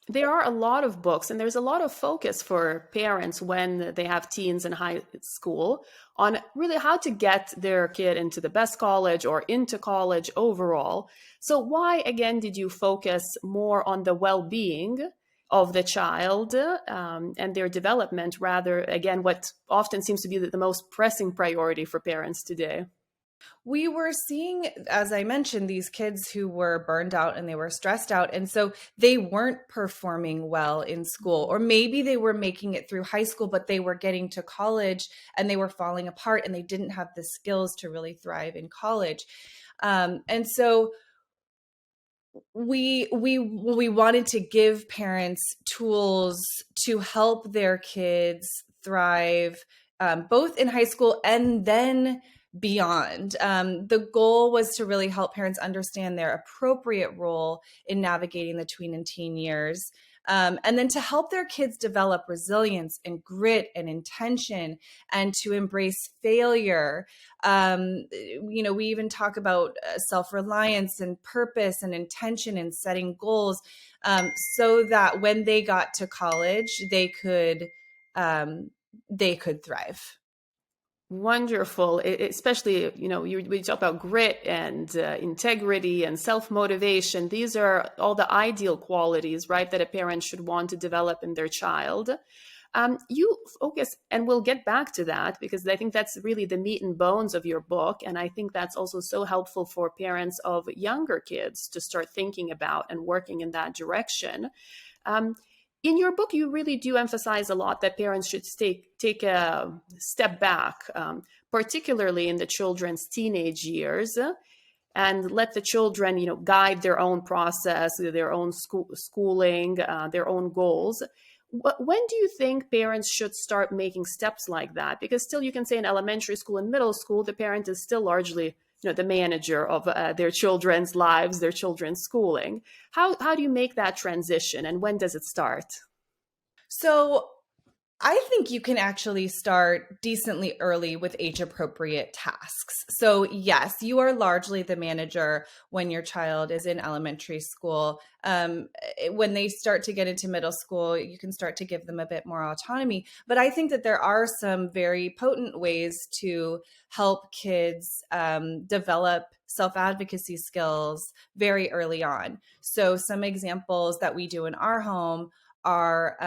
there are a lot of books and there's a lot of focus for parents when they have teens in high school on really how to get their kid into the best college or into college overall. So why again did you focus more on the well-being of the child and their development rather again what often seems to be the most pressing priority for parents today? We were seeing, as I mentioned, these kids who were burned out and they were stressed out. And so they weren't performing well in school, or maybe they were making it through high school, but they were getting to college and they were falling apart and they didn't have the skills to really thrive in college. And so we wanted to give parents tools to help their kids thrive, both in high school and then beyond. The goal was to really help parents understand their appropriate role in navigating the tween and teen years. And then to help their kids develop resilience and grit and intention and to embrace failure. We even talk about self-reliance and purpose and intention and setting goals, so that when they got to college, they could thrive. Wonderful, especially, we talk about grit and integrity and self-motivation. These are all the ideal qualities, right, that a parent should want to develop in their child. You focus, and we'll get back to that because I think that's really the meat and bones of your book. And I think that's also so helpful for parents of younger kids to start thinking about and working in that direction. In your book, you really do emphasize a lot that parents should take a step back, particularly in the children's teenage years, and let the children, guide their own process, their own schooling, their own goals. When do you think parents should start making steps like that? Because still, you can say in elementary school and middle school, the parent is still largely the manager of their children's lives, their children's schooling. How do you make that transition and when does it start? So I think you can actually start decently early with age appropriate tasks. So yes, you are largely the manager when your child is in elementary school. When they start to get into middle school, you can start to give them a bit more autonomy. But I think that there are some very potent ways to help kids develop self-advocacy skills very early on. So some examples that we do in our home are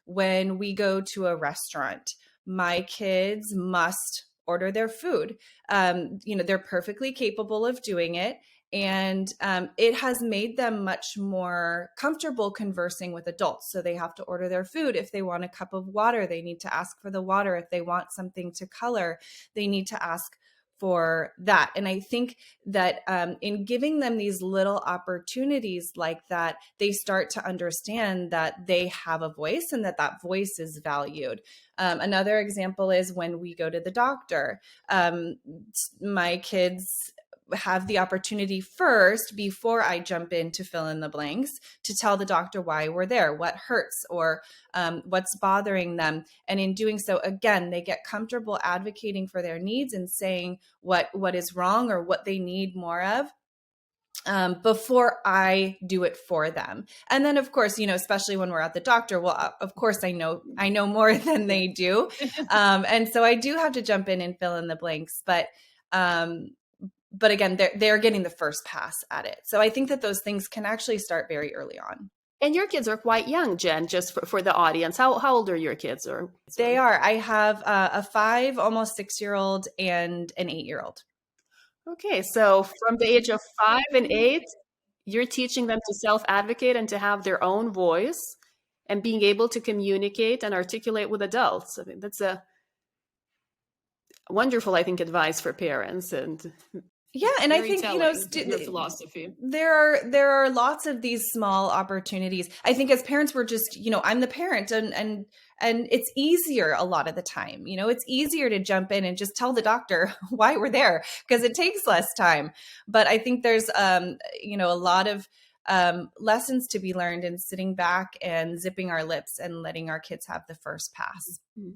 when we go to a restaurant, my kids must order their food. They're perfectly capable of doing it. And it has made them much more comfortable conversing with adults. So they have to order their food. If they want a cup of water, they need to ask for the water. If they want something to color, they need to ask for that. And I think that in giving them these little opportunities like that, they start to understand that they have a voice and that voice is valued. Another example is when we go to the doctor. My kids have the opportunity first, before I jump in to fill in the blanks, to tell the doctor why we're there, what hurts, or what's bothering them. And in doing so, again, they get comfortable advocating for their needs and saying what is wrong or what they need more of, before I do it for them. And then, of course, especially when we're at the doctor, well, of course, I know more than they do. And so I do have to jump in and fill in the blanks. But again, they're getting the first pass at it. So I think that those things can actually start very early on. And your kids are quite young, Jen, just for the audience. How old are your kids? They are. I have a 5, almost 6-year-old and an 8-year-old. Okay, so from the age of 5 and 8, you're teaching them to self-advocate and to have their own voice and being able to communicate and articulate with adults. I mean, that's a wonderful, I think, advice for parents. And yeah, and I think your philosophy. There are lots of these small opportunities. I think as parents, we're just I'm the parent, and it's easier a lot of the time. It's easier to jump in and just tell the doctor why we're there because it takes less time. But I think there's a lot of lessons to be learned in sitting back and zipping our lips and letting our kids have the first pass. Mm-hmm.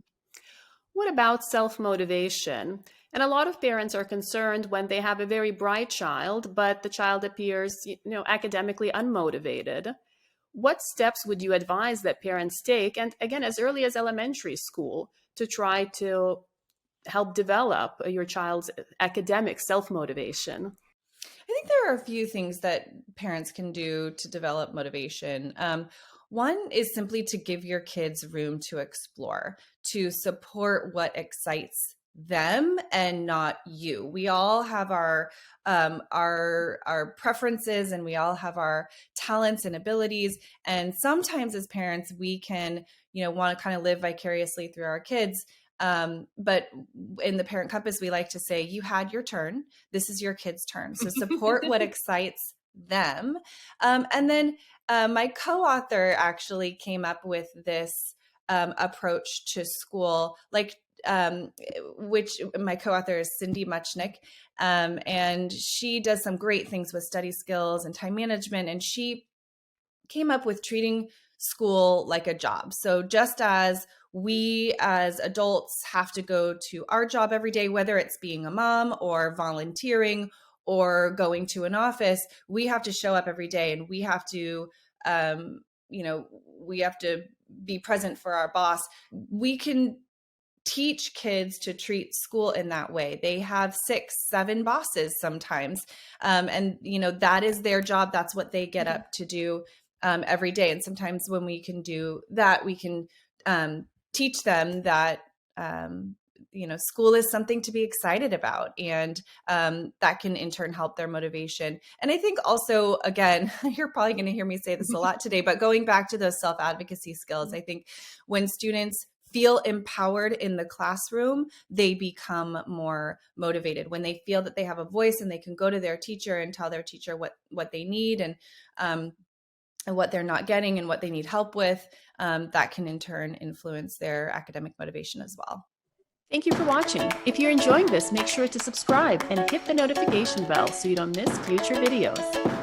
What about self-motivation? And a lot of parents are concerned when they have a very bright child, but the child appears, academically unmotivated. what steps would you advise that parents take? And again, as early as elementary school, to try to help develop your child's academic self-motivation? I think there are a few things that parents can do to develop motivation. One is simply to give your kids room to explore, to support what excites them and not you. We all have our preferences, and we all have our talents and abilities. And sometimes as parents, we can, want to kind of live vicariously through our kids. But in the Parent Compass, we like to say, you had your turn. This is your kid's turn. So support what excites them. And then my co-author actually came up with this approach to school, which my co-author is Cindy Muchnick. And she does some great things with study skills and time management. And she came up with treating school like a job. So just as we as adults have to go to our job every day, whether it's being a mom or volunteering or going to an office, we have to show up every day, and we have to, we have to be present for our boss. We can teach kids to treat school in that way. They have 6, 7 bosses sometimes. And, that is their job. That's what they get up to do every day. And sometimes when we can do that, we can teach them that, school is something to be excited about. And that can in turn help their motivation. And I think also, again, you're probably going to hear me say this a lot today, but going back to those self-advocacy skills, I think when students feel empowered in the classroom, they become more motivated. When they feel that they have a voice and they can go to their teacher and tell their teacher what they need and what they're not getting and what they need help with, that can in turn influence their academic motivation as well. Thank you for watching. If you're enjoying this, make sure to subscribe and hit the notification bell so you don't miss future videos.